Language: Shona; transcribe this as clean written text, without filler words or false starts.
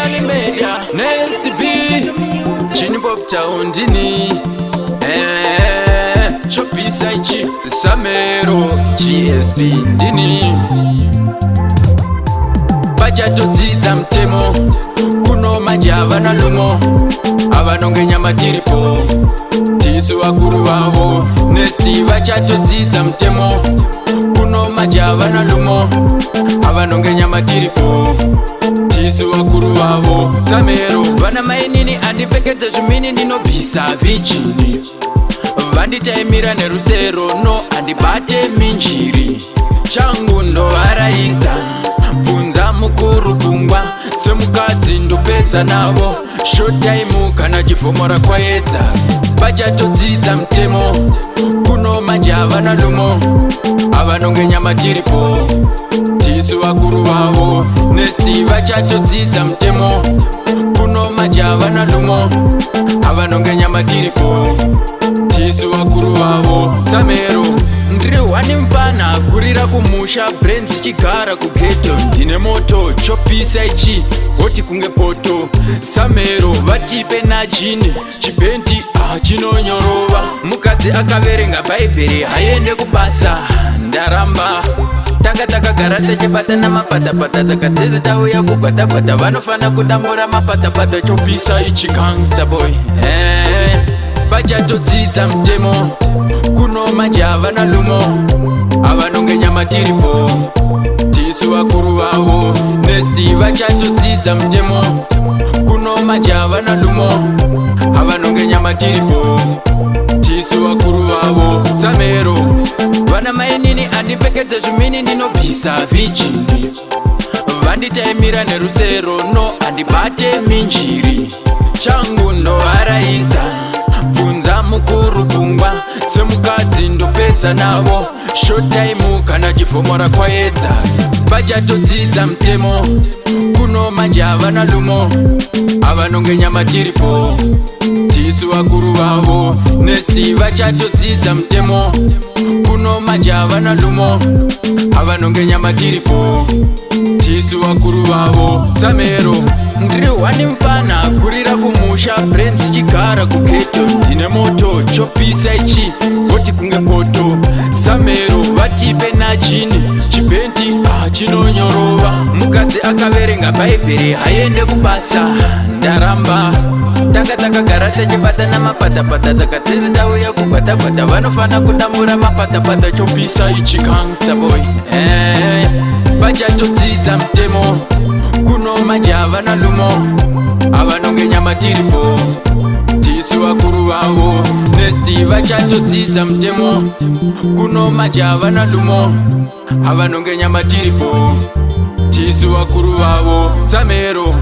Finally media Next B Chini Pop Town Dini Chopisa Chief Samero GSP Dini Pachatodzidza mtemo kuno manje havana lumo avanongenya matiripo tisu vakuru vavo nesi vachatodzidza mtemo kuno manje havana lumo avanongenya matiripo tisu vakuru vavo Samero vana mainini andipfekedza zvimini ndinobvisa vichini vanditaimira nerusero no andibate minjiri changu ndovaraidza bvunza mukuru kungwa semukadzi ndopedza navo shotaimu kana chivhomora kwaedza pachatodzidza mtemo kuno manje havana lumo avanongenya matiripo tisu vakuru vavo nesi vachatodzidza mtemo kuno manje havana lumo avanongenya matiripo tisu vakuru vavo Samero ndiri wani mfana kurira kumusha brains chigara kugeto ndine moto chopisa ichi woti kunge poto Samero vatipe najini chibenti chinonyorova mukadzi akaverenga bhaibheri haende kubasa ndaramba tanga takagara techibata namapatapata saka tese tauya kugwatagwata vanofana kudambura mapatapata chopisa ichi gangster boy vachatodzidza mtemo kuno manje havana lumo avanongenya matiripo tisu vakuru vavo nesti vachatodzidza mtemo kuno manje havana lumo avanongenya matiripo tisu vakuru vavo Samero vana mainini andipfekedza zvimini ndinobvisa vichini vanditaimira nerusero no andibate minjiri changu ndovaraidza bvunza mukuru kungwa semukadzi ndopedza navo shotaimu kana chivhomora kwaedza vachatodzidza mtemo kuno manje havana lumo avanongenya matiripo tisu vakuru vavo nesi vachatodzidza mtemo kuno manje havana lumo avanongenya matiripo tisu vakuru vavo Samero ndiri wani mfana kurira kumusha brains chigara kugeto ndine moto chopisa ichi woti kunge poto Samero vatipe najini chibenti chinonyorova mukadzi akaverenga bhaibheri haende kubasa ndaramba tanga takagara techibata namapatapata saka tese tauya kugwatagwata vanofana kudambura mapatapata chopisa ichi gangster boy vachatodzidza mtemo kuno manje havana lumo avanongenya matiripo tisu vakuru vavo nesti vachatodzidza mtemo kuno manje havana lumo avanongenya matiripo tisu vakuru vavo Samero